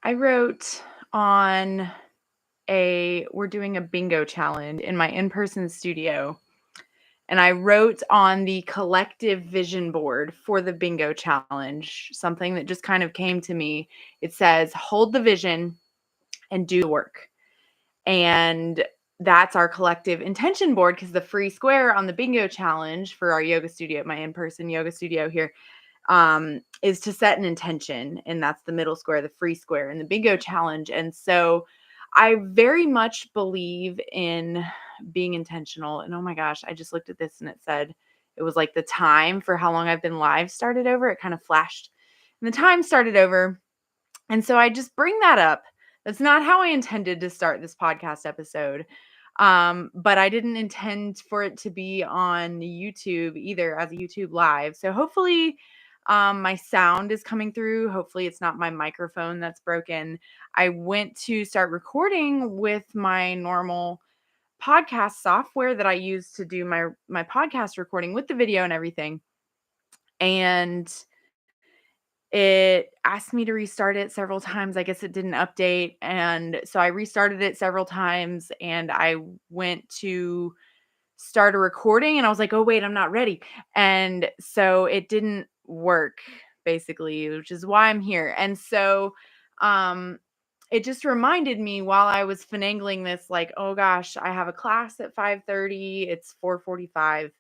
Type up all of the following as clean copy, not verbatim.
I wrote we're doing a bingo challenge in my in-person studio. And I wrote on the collective vision board for the bingo challenge, something that just kind of came to me. It says, hold the vision and do the work. And that's our collective intention board, because the free square on the bingo challenge for our yoga studio, my in-person yoga studio here, is to set an intention. And that's the middle square, the free square in the bingo challenge. And so I very much believe in being intentional. And oh my gosh, I just looked at this and it said it was like the time for how long I've been live started over. It kind of flashed and the time started over. And so I just bring that up. That's not how I intended to start this podcast episode. But I didn't intend for it to be on YouTube either as a YouTube live. So hopefully my sound is coming through. Hopefully it's not my microphone that's broken. I went to start recording with my normal podcast software that I use to do my podcast recording with the video and everything. And it asked me to restart it several times. I guess it didn't update. And so I restarted it several times and I went to start a recording and I was like, oh, wait, I'm not ready. And so it didn't work basically, which is why I'm here. And so, it just reminded me while I was finagling this, like, oh gosh, I have a class at 5:30. It's 4:45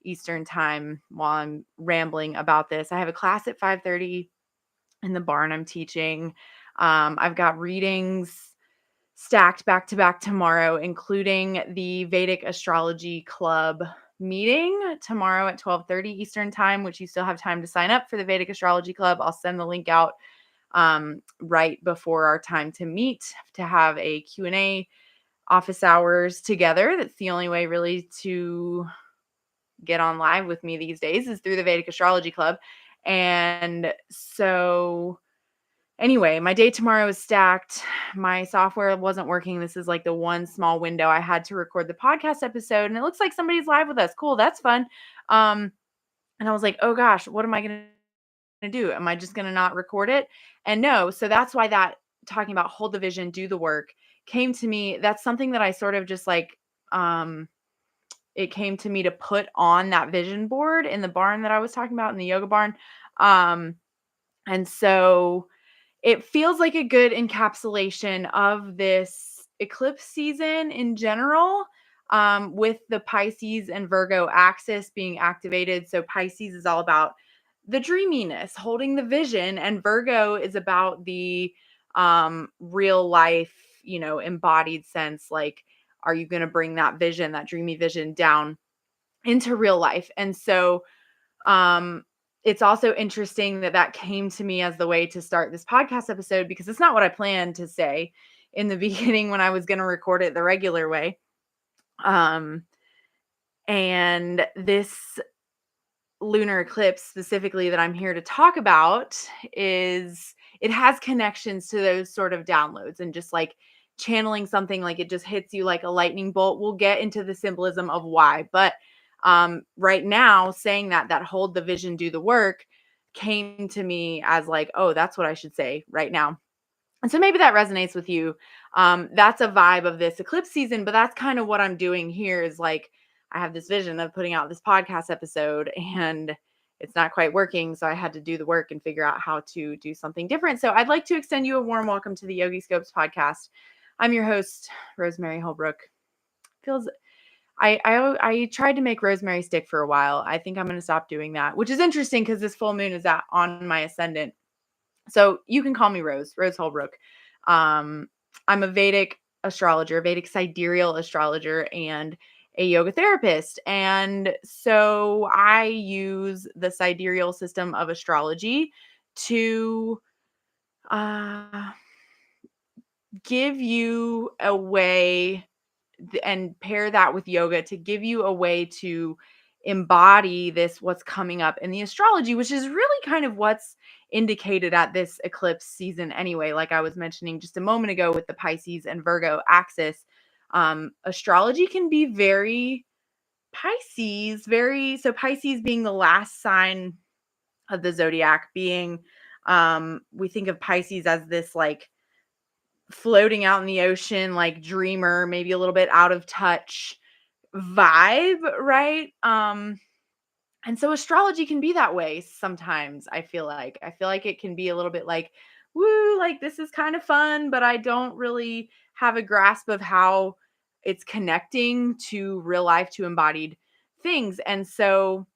Eastern time while I'm rambling about this. I have a class at 5:30 in the barn I'm teaching. I've got readings stacked back to back tomorrow, including the Vedic Astrology Club meeting tomorrow at 12:30 Eastern time, which you still have time to sign up for the Vedic Astrology Club. I'll send the link out right before our time to meet to have a Q&A office hours together. That's the only way really to get on live with me these days is through the Vedic Astrology Club. And so anyway, my day tomorrow is stacked. My software wasn't working. This is like the one small window I had to record the podcast episode. And it looks like somebody's live with us. Cool. That's fun. And I was like, oh gosh, what am I going to do? Am I just going to not record it? And no. So that's why that talking about hold the vision, do the work came to me. That's something that I sort of just like, it came to me to put on that vision board in the barn that I was talking about in the yoga barn. And so it feels like a good encapsulation of this eclipse season in general, with the Pisces and Virgo axis being activated. So Pisces is all about the dreaminess, holding the vision, and Virgo is about the real life, embodied sense. Like, are you going to bring that vision, that dreamy vision down into real life? And so it's also interesting that came to me as the way to start this podcast episode, because it's not what I planned to say in the beginning when I was going to record it the regular way. And this lunar eclipse specifically that I'm here to talk about it has connections to those sort of downloads and just like channeling something, like it just hits you like a lightning bolt. We'll get into the symbolism of why, but right now saying that hold the vision, do the work came to me as like, oh, that's what I should say right now. And so maybe that resonates with you. That's a vibe of this eclipse season, but that's kind of what I'm doing here is like, I have this vision of putting out this podcast episode and it's not quite working. So I had to do the work and figure out how to do something different. So I'd like to extend you a warm welcome to the Yogi Scopes podcast. I'm your host, Rosemary Holbrook. I tried to make rosemary stick for a while. I think I'm going to stop doing that, which is interesting because this full moon is on my ascendant. So you can call me Rose Holbrook. I'm a Vedic astrologer, Vedic sidereal astrologer, and a yoga therapist. And so I use the sidereal system of astrology to give you a way and pair that with yoga to give you a way to embody what's coming up in the astrology, which is really kind of what's indicated at this eclipse season anyway. Like I was mentioning just a moment ago with the Pisces and Virgo axis, astrology can be very Pisces, so Pisces being the last sign of the zodiac, being we think of Pisces as this like floating out in the ocean, like dreamer, maybe a little bit out of touch vibe, right? And so astrology can be that way sometimes. I feel like it can be a little bit like, woo, like this is kind of fun, but I don't really have a grasp of how it's connecting to real life, to embodied things. And so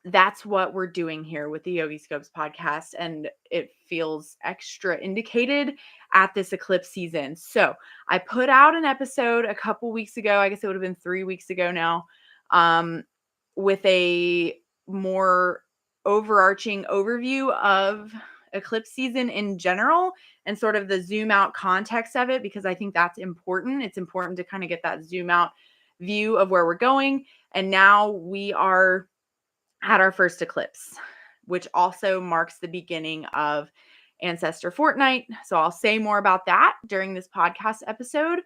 that's what we're doing here with the Yogi Scopes podcast. And it feels extra indicated at this eclipse season. So I put out an episode a couple weeks ago. I guess it would have been 3 weeks ago now, um, with a more overarching overview of eclipse season in general and sort of the zoom out context of it, because I think that's important. It's important to kind of get that zoom out view of where we're going. And now we are at our first eclipse, which also marks the beginning of Ancestor Fortnight. So I'll say more about that during this podcast episode.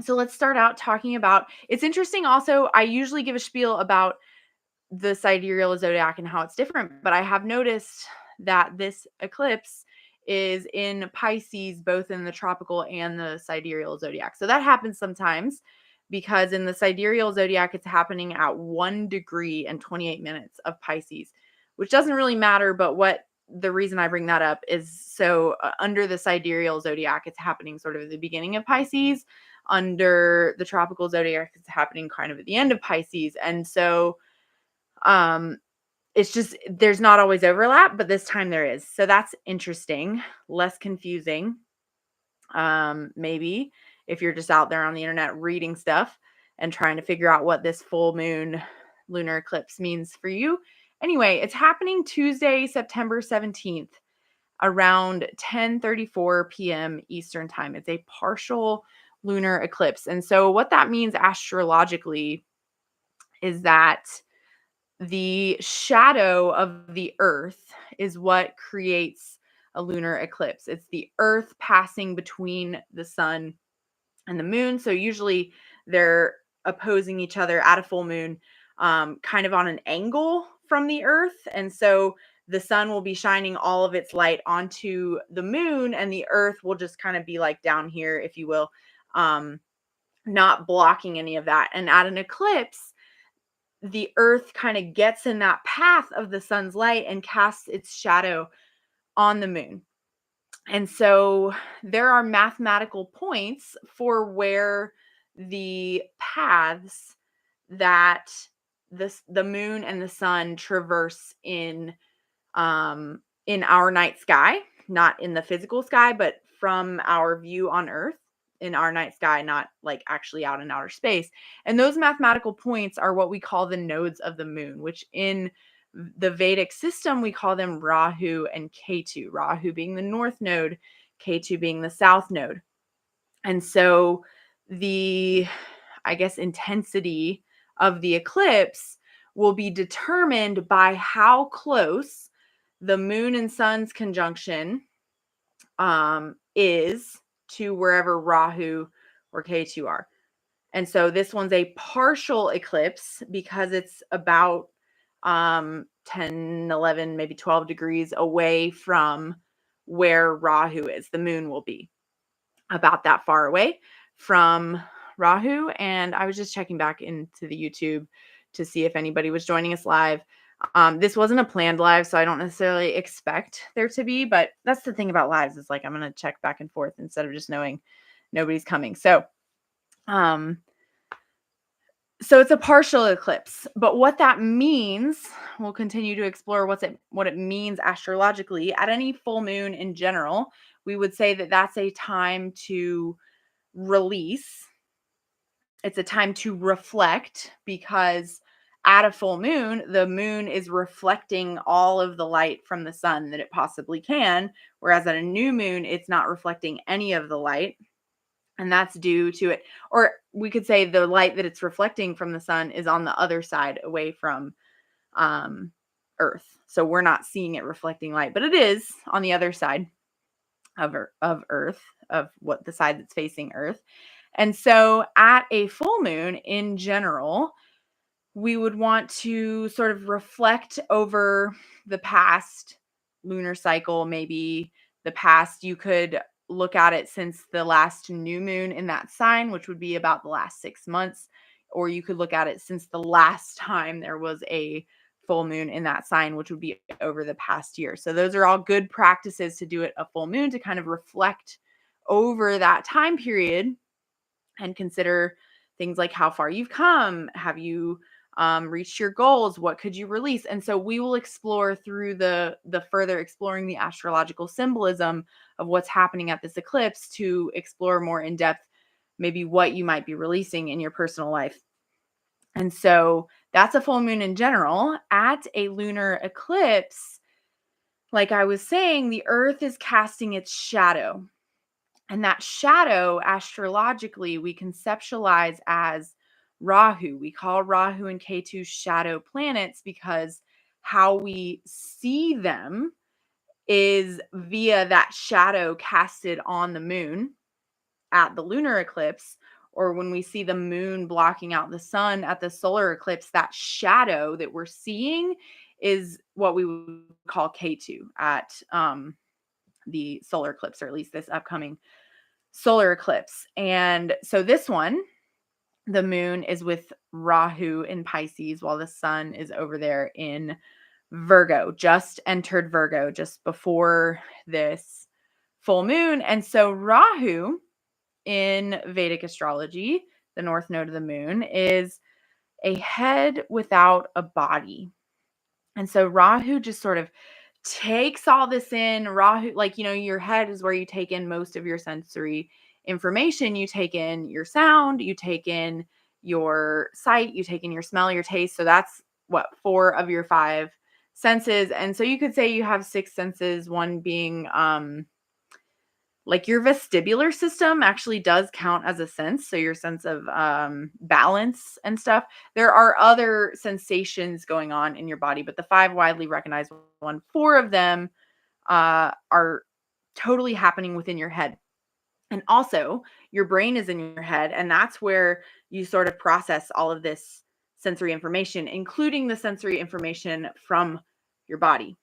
So let's start out talking about, it's interesting also, I usually give a spiel about the sidereal zodiac and how it's different, but I have noticed that this eclipse is in Pisces, both in the tropical and the sidereal zodiac. So that happens sometimes because in the sidereal zodiac, it's happening at 1 degree and 28 minutes of Pisces, which doesn't really matter. But what the reason I bring that up is so under the sidereal zodiac, it's happening sort of at the beginning of Pisces. Under the tropical zodiac, it's happening kind of at the end of Pisces. And so it's just, there's not always overlap, but this time there is. So that's interesting, less confusing. Maybe if you're just out there on the internet reading stuff and trying to figure out what this full moon lunar eclipse means for you. Anyway, it's happening Tuesday, September 17th around 10:34 p.m. Eastern time. It's a partial lunar eclipse. And so what that means astrologically is that the shadow of the earth is what creates a lunar eclipse. It's the earth passing between the sun and the moon. So usually they're opposing each other at a full moon, kind of on an angle from the earth. And so the sun will be shining all of its light onto the moon, and the earth will just kind of be like down here, if you will, not blocking any of that. And at an eclipse, the earth kind of gets in that path of the sun's light and casts its shadow on the moon. And so there are mathematical points for where the paths that the moon and the sun traverse in our night sky, not in the physical sky, but from our view on Earth in our night sky, not like actually out in outer space. And those mathematical points are what we call the nodes of the moon, which in the Vedic system, we call them Rahu and Ketu, Rahu being the north node, Ketu being the south node. And so the, I guess, intensity of the eclipse will be determined by how close the moon and sun's conjunction is to wherever Rahu or Ketu are. And so this one's a partial eclipse because it's about 10, 11, maybe 12 degrees away from where Rahu is. The moon will be about that far away from Rahu. And I was just checking back into the YouTube to see if anybody was joining us live. This wasn't a planned live, so I don't necessarily expect there to be, but that's the thing about lives, is like I'm going to check back and forth instead of just knowing nobody's coming. So it's a partial eclipse, but what that means, we'll continue to explore what it means astrologically. At any full moon in general, we would say that that's a time to release. It's a time to reflect, because at a full moon, the moon is reflecting all of the light from the sun that it possibly can, whereas at a new moon, it's not reflecting any of the light. And that's due to it. Or we could say the light that it's reflecting from the sun is on the other side, away from Earth. So we're not seeing it reflecting light, but it is on the other side of Earth, of what the side that's facing Earth. And so at a full moon in general, we would want to sort of reflect over the past lunar cycle, maybe the past. You could look at it since the last new moon in that sign, which would be about the last 6 months, or you could look at it since the last time there was a full moon in that sign, which would be over the past year. So those are all good practices to do it a full moon to kind of reflect over that time period and consider things like how far you've come. Have you reached your goals? What could you release? And so we will explore through the further exploring the astrological symbolism of what's happening at this eclipse to explore more in depth, maybe what you might be releasing in your personal life. And so that's a full moon in general. At a lunar eclipse, like I was saying, the earth is casting its shadow. And that shadow, astrologically, we conceptualize as Rahu. We call Rahu and Ketu shadow planets because how we see them is via that shadow casted on the moon at the lunar eclipse, or when we see the moon blocking out the sun at the solar eclipse. That shadow that we're seeing is what we would call Ketu at the solar eclipse, or at least this upcoming solar eclipse. And so this one, the moon is with Rahu in Pisces while the sun is over there in Virgo, just entered Virgo just before this full moon. And so Rahu in Vedic astrology, the north node of the moon, is a head without a body. And so Rahu just sort of takes all this in. Rahu, like, your head is where you take in most of your sensory information. You take in your sound, you take in your sight, you take in your smell, your taste. So that's what, 4 of your 5 senses. And so you could say you have 6 senses, one being like your vestibular system actually does count as a sense. So your sense of balance and stuff. There are other sensations going on in your body, but the 5 widely recognized 4 of them are totally happening within your head. And also your brain is in your head. And that's where you sort of process all of this sensory information, including the sensory information from your body.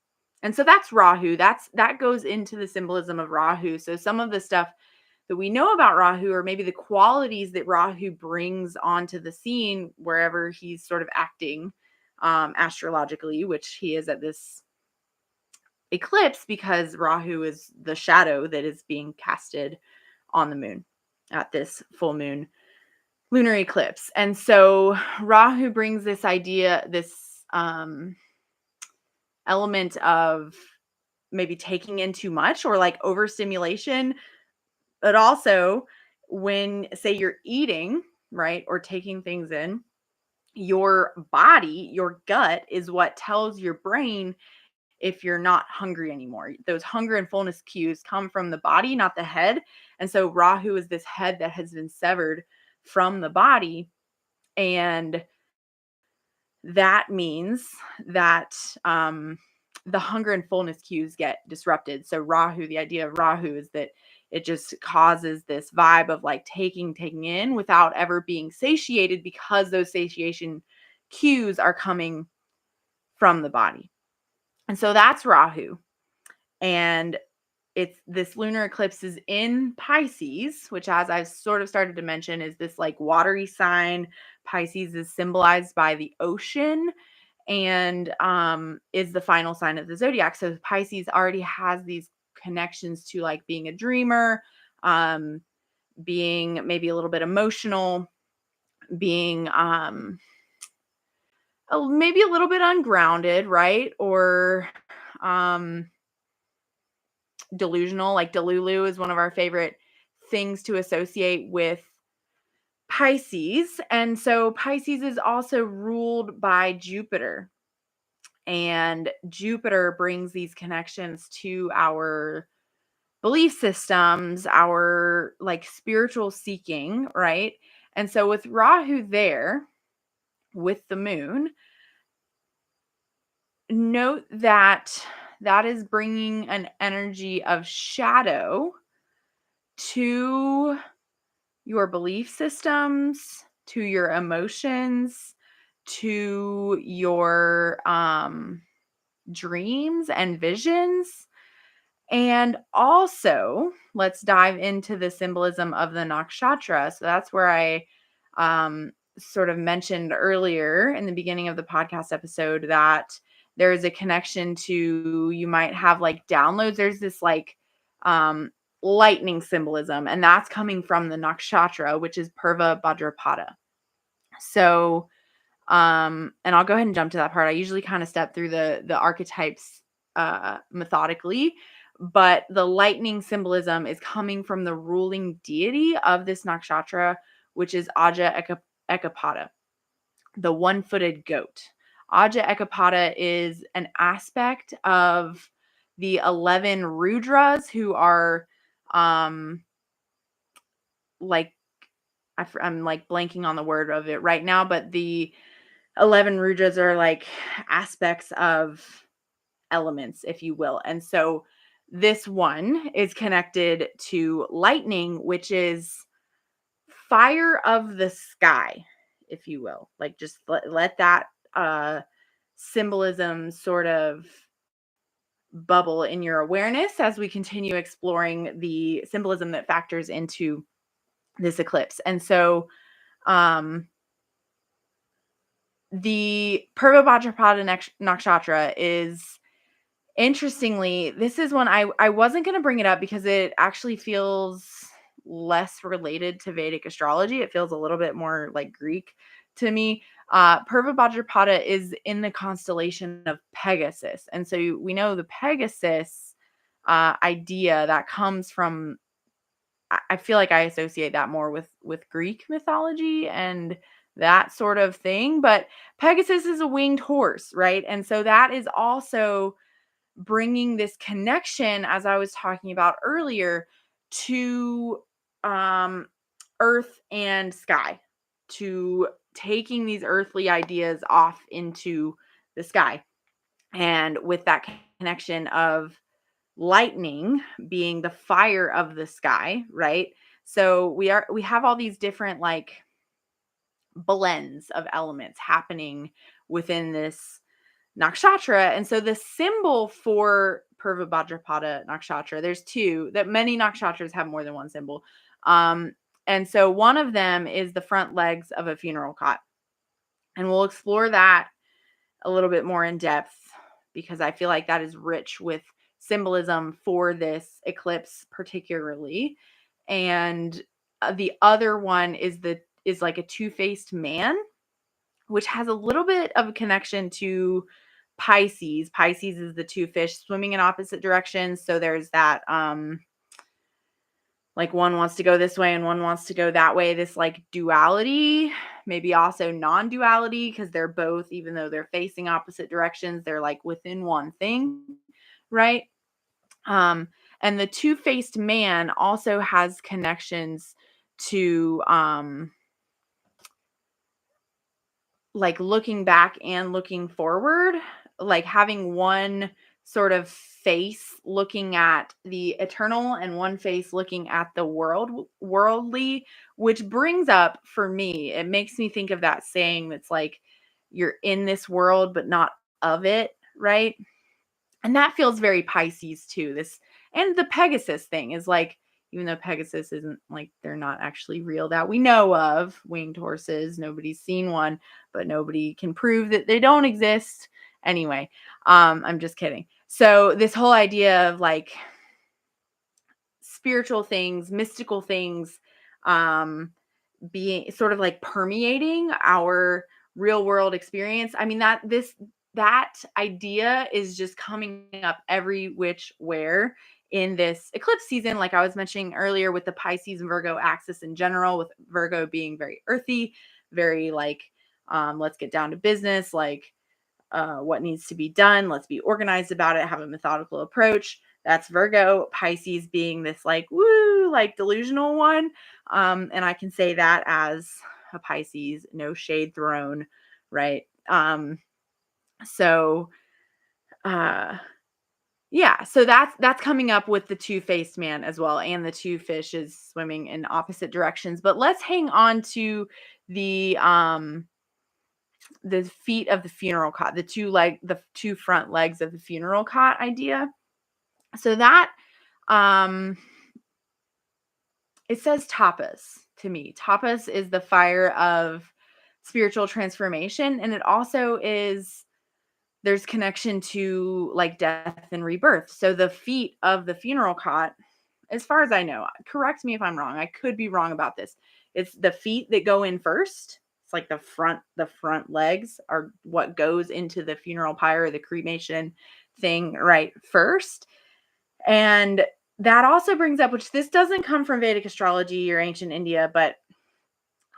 And so that's Rahu. That goes into the symbolism of Rahu. So some of the stuff that we know about Rahu, or maybe the qualities that Rahu brings onto the scene wherever he's sort of acting astrologically, which he is at this eclipse, because Rahu is the shadow that is being casted on the moon at this full moon lunar eclipse. And so Rahu brings this idea, this element of maybe taking in too much or like overstimulation, but also when, say, you're eating, right, or taking things in, your body, your gut is what tells your brain if you're not hungry anymore. Those hunger and fullness cues come from the body, not the head. And so Rahu is this head that has been severed from the body. And that means that the hunger and fullness cues get disrupted. So Rahu, the idea of Rahu is that it just causes this vibe of like taking in without ever being satiated, because those satiation cues are coming from the body. And so that's Rahu. And it's this lunar eclipse is in Pisces, which, as I've sort of started to mention, is this like watery sign. Pisces is symbolized by the ocean and is the final sign of the zodiac. So Pisces already has these connections to like being a dreamer, being maybe a little bit emotional, being maybe a little bit ungrounded, right? Or delusional. Like Delulu is one of our favorite things to associate with Pisces. And so Pisces is also ruled by Jupiter. And Jupiter brings these connections to our belief systems, our like spiritual seeking, right? And so with Rahu there, with the moon, note that that is bringing an energy of shadow to your belief systems, to your emotions, to your dreams and visions. And also, let's dive into the symbolism of the nakshatra. So that's where I sort of mentioned earlier in the beginning of the podcast episode that there is a connection to, you might have like downloads. There's this like um, lightning symbolism, and that's coming from the nakshatra, which is Purva Bhadrapada. So, and I'll go ahead and jump to that part. I usually kind of step through the archetypes methodically, but the lightning symbolism is coming from the ruling deity of this nakshatra, which is Aja Ekapada, the one-footed goat. Aja Ekapada is an aspect of the 11 Rudras, who are like I'm like blanking on the word of it right now, but the 11 Rudras are like aspects of elements, if you will. And so this one is connected to lightning, which is fire of the sky, if you will. Like just let that symbolism sort of bubble in your awareness as we continue exploring the symbolism that factors into this eclipse. And so the Purva Bhadrapada Nakshatra is, interestingly, this is one I wasn't going to bring it up because it actually feels less related to Vedic astrology. It feels a little bit more like Greek to me. Purva Bhadrapada is in the constellation of Pegasus. And so we know the Pegasus idea that comes from, I feel like I associate that more with Greek mythology and that sort of thing. But Pegasus is a winged horse, right? And so that is also bringing this connection, as I was talking about earlier, to earth and sky, to taking these earthly ideas off into the sky. And with that connection of lightning being the fire of the sky, right? So we have all these different like blends of elements happening within this nakshatra. And so the symbol for Purva Bhadrapada nakshatra, there's two, that many nakshatras have more than one symbol. And so one of them is the front legs of a funeral cot. And we'll explore that a little bit more in depth because I feel like that is rich with symbolism for this eclipse particularly. And the other one is like a two-faced man, which has a little bit of a connection to Pisces. Pisces is the two fish swimming in opposite directions. So there's that like one wants to go this way and one wants to go that way. This like duality, maybe also non-duality, because they're both, even though they're facing opposite directions, they're like within one thing, right? And the two-faced man also has connections to like looking back and looking forward, like having one sort of face looking at the eternal and one face looking at the worldly, which brings up for me, it makes me think of that saying that's like, you're in this world but not of it, right? And that feels very Pisces too. This, and the Pegasus thing is like, even though Pegasus isn't like, they're not actually real that we know of, winged horses, nobody's seen one, but nobody can prove that they don't exist. Anyway, I'm just kidding. So this whole idea of like spiritual things, mystical things, being sort of like permeating our real world experience. I mean, that idea is just coming up every which where in this eclipse season, like I was mentioning earlier, with the Pisces and Virgo axis in general, with Virgo being very earthy, very like let's get down to business, like what needs to be done, let's be organized about it, have a methodical approach. That's Virgo. Pisces being this like woo, like delusional one. And I can say that as a Pisces, no shade thrown, right? So yeah, so that's coming up with the two-faced man as well, and the two fishes swimming in opposite directions. But let's hang on to the feet of the funeral cot, the two front legs of the funeral cot idea. So that um it says tapas to me. Tapas is the fire of spiritual transformation, and it also is there's connection to like death and rebirth. So the feet of the funeral cot, as far as I know, correct me if I'm wrong. I could be wrong about this. It's the feet that go in first. It's like the front legs are what goes into the funeral pyre or the cremation thing right first. And that also brings up, which this doesn't come from Vedic astrology or ancient India, but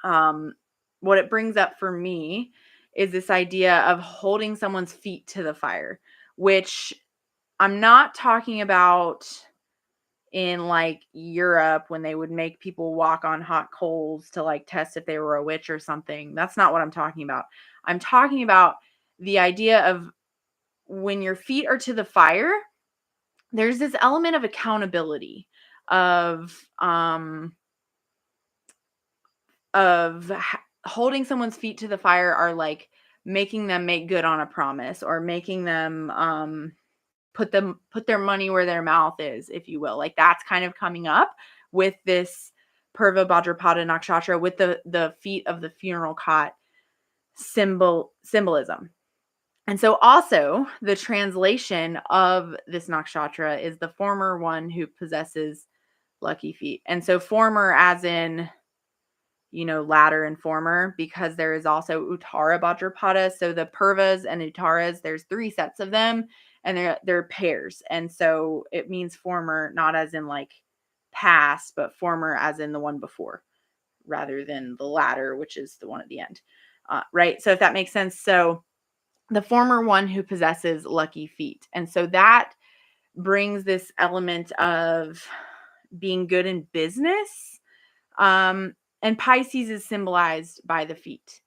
um, what it brings up for me is this idea of holding someone's feet to the fire, which I'm not talking about in like Europe when they would make people walk on hot coals to like test if they were a witch or something. That's not what I'm talking about. I'm talking about the idea of when your feet are to the fire, there's this element of accountability of holding someone's feet to the fire are like making them make good on a promise or making them put their money where their mouth is, if you will. Like that's kind of coming up with this Purva Bhadrapada Nakshatra with the feet of the funeral cot symbolism. And so also the translation of this nakshatra is the former one who possesses lucky feet. And so former as in, latter and former, because there is also Uttara Bhadrapada. So the Purvas and Uttaras, there's 3 sets of them and they're pairs. And so it means former, not as in like past, but former as in the one before, rather than the latter, which is the one at the end. Right. So if that makes sense. So the former one who possesses lucky feet. And so that brings this element of being good in business. And Pisces is symbolized by the feet.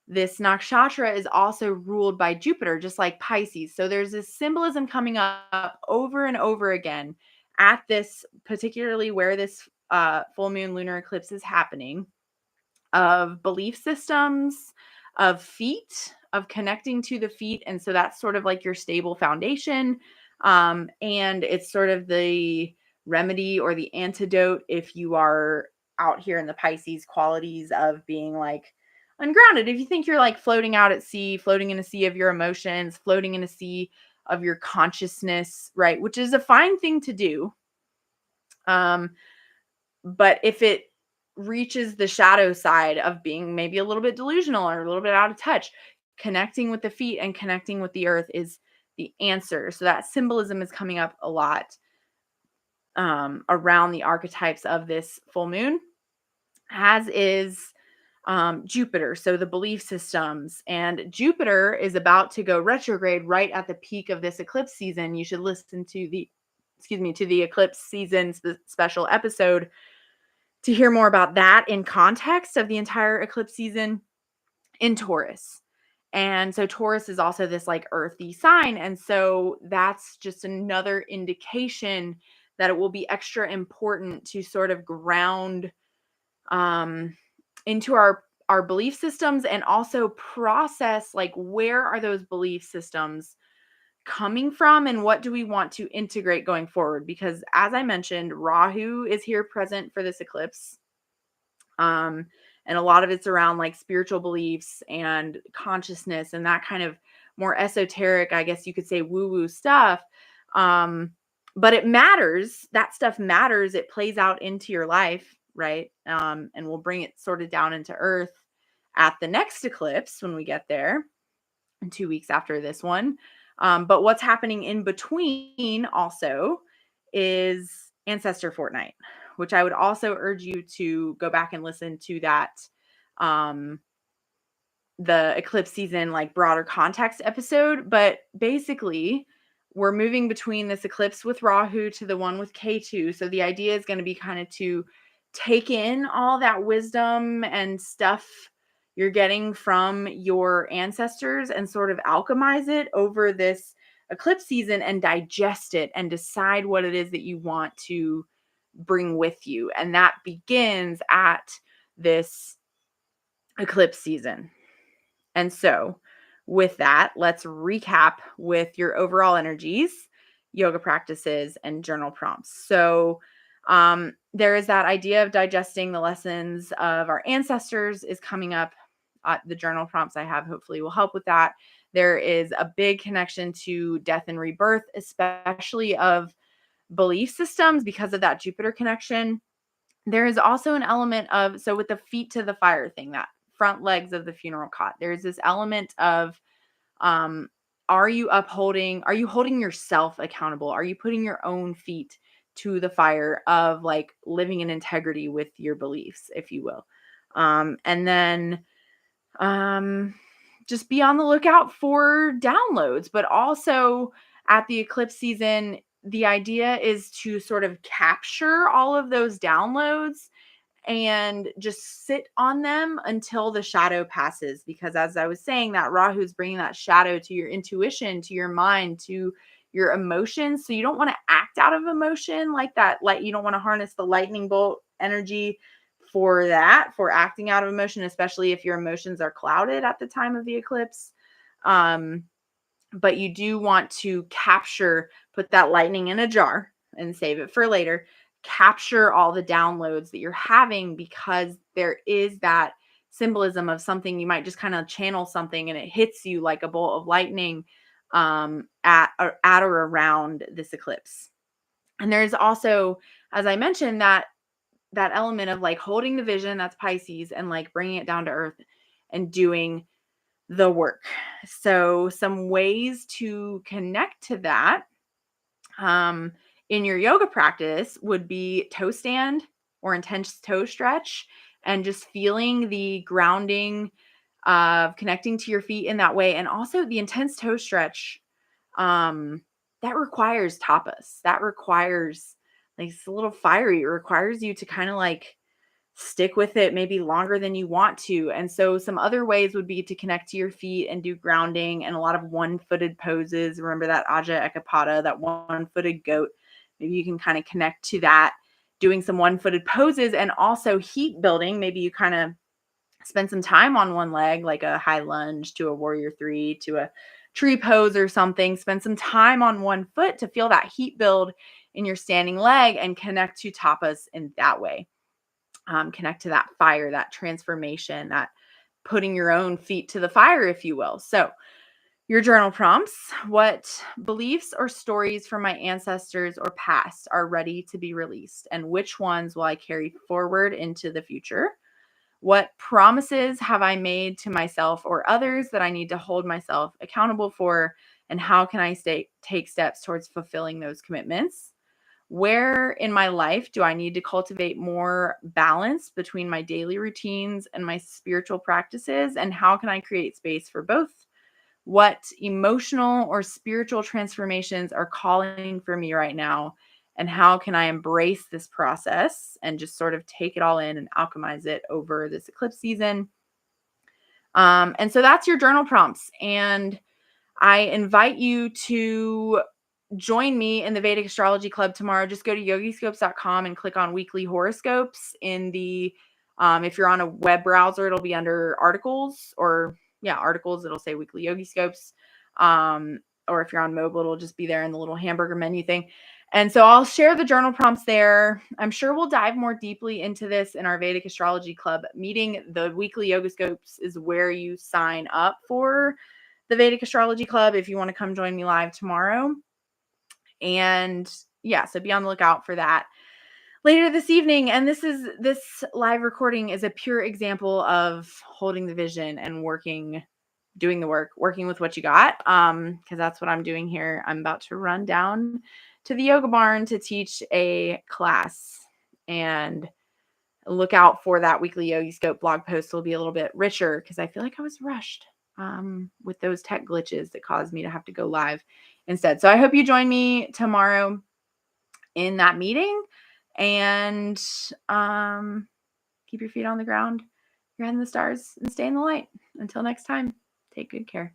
This nakshatra is also ruled by Jupiter, just like Pisces. So there's this symbolism coming up over and over again at this, particularly where this full moon lunar eclipse is happening, of belief systems, of feet, of connecting to the feet. And so that's sort of like your stable foundation. And it's sort of the remedy or the antidote if you are out here in the Pisces qualities of being like ungrounded. If you think you're like floating out at sea, floating in a sea of your emotions, floating in a sea of your consciousness, right? Which is a fine thing to do. But if it reaches the shadow side of being maybe a little bit delusional or a little bit out of touch, connecting with the feet and connecting with the earth is the answer. So that symbolism is coming up a lot around the archetypes of this full moon, as is Jupiter. So the belief systems, and Jupiter is about to go retrograde right at the peak of this eclipse season. You should listen to the eclipse season special episode to hear more about that in context of the entire eclipse season in Taurus. And so Taurus is also this like earthy sign. And so that's just another indication that it will be extra important to sort of ground into our belief systems and also process like where are those belief systems coming from and what do we want to integrate going forward, because as I mentioned, Rahu is here present for this eclipse. And a lot of it's around like spiritual beliefs and consciousness and that kind of more esoteric, I guess you could say, woo-woo stuff. But it matters. That stuff matters. It plays out into your life, right? And we'll bring it sort of down into earth at the next eclipse when we get there, 2 weeks after this one. But what's happening in between also is Ancestor Fortnight, which I would also urge you to go back and listen to that, the eclipse season, like broader context episode. But basically, we're moving between this eclipse with Rahu to the one with K2. So the idea is going to be kind of to take in all that wisdom and stuff you're getting from your ancestors and sort of alchemize it over this eclipse season and digest it and decide what it is that you want to bring with you. And that begins at this eclipse season. And so with that, let's recap with your overall energies. yoga practices and journal prompts. So there is that idea of digesting the lessons of our ancestors is coming up. The journal prompts I have hopefully will help with that. There is a big connection to death and rebirth, especially of belief systems because of that Jupiter connection. There is also an element of, so with the feet to the fire thing, that front legs of the funeral cot, there's this element of, um, are you holding yourself accountable? Are you putting your own feet to the fire of like living in integrity with your beliefs, if you will? And then um, just be on the lookout for downloads, but also at the eclipse season, the idea is to sort of capture all of those downloads and just sit on them until the shadow passes. Because as I was saying, that Rahu's bringing that shadow to your intuition, to your mind, to your emotions. So you don't want to act out of emotion like that. Like, you don't want to harness the lightning bolt energy for that, for acting out of emotion, especially if your emotions are clouded at the time of the eclipse. Um, but you do want to capture, put that lightning in a jar and save it for later. Capture all the downloads that you're having, because there is that symbolism of something. You might just kind of channel something and it hits you like a bolt of lightning at or around this eclipse. And there's also, as I mentioned, that element of like holding the vision, that's Pisces, and like bringing it down to earth and doing the work. So some ways to connect to that in your yoga practice would be toe stand or intense toe stretch, and just feeling the grounding of connecting to your feet in that way. And also the intense toe stretch, that requires tapas. That requires, like, it's a little fiery. It requires you to kind of like stick with it maybe longer than you want to. And so some other ways would be to connect to your feet and do grounding and a lot of one-footed poses. Remember that Aja Ekapada, that one-footed goat. Maybe you can kind of connect to that, doing some one-footed poses, and also heat building. Maybe you kind of spend some time on one leg, like a high lunge to a warrior three to a tree pose or something. Spend some time on one foot to feel that heat build in your standing leg and connect to tapas in that way. Connect to that fire, that transformation, that putting your own feet to the fire, if you will. So, your journal prompts: what beliefs or stories from my ancestors or past are ready to be released, and which ones will I carry forward into the future? What promises have I made to myself or others that I need to hold myself accountable for? And how can I take steps towards fulfilling those commitments? Where in my life do I need to cultivate more balance between my daily routines and my spiritual practices? And how can I create space for both? What emotional or spiritual transformations are calling for me right now? And how can I embrace this process and just sort of take it all in and alchemize it over this eclipse season? And so that's your journal prompts. And I invite you to join me in the Vedic Astrology Club tomorrow. Just go to yogiscopes.com and click on weekly horoscopes in the, if you're on a web browser, it'll be under articles, or articles, it'll say weekly yogi scopes. Or if you're on mobile, it'll just be there in the little hamburger menu thing. And so I'll share the journal prompts there. I'm sure we'll dive more deeply into this in our Vedic Astrology Club meeting. The weekly yoga scopes is where you sign up for the Vedic Astrology Club if you want to come join me live tomorrow. And so be on the lookout for that later this evening. And this live recording is a pure example of holding the vision and doing the work, working with what you got. Because that's what I'm doing here. I'm about to run down to the yoga barn to teach a class, and look out for that weekly Yogi Scope blog post. Will be a little bit richer because I feel like I was rushed with those tech glitches that caused me to have to go live instead. So I hope you join me tomorrow in that meeting, and keep your feet on the ground, your head in the stars, and stay in the light. Until next time, take good care.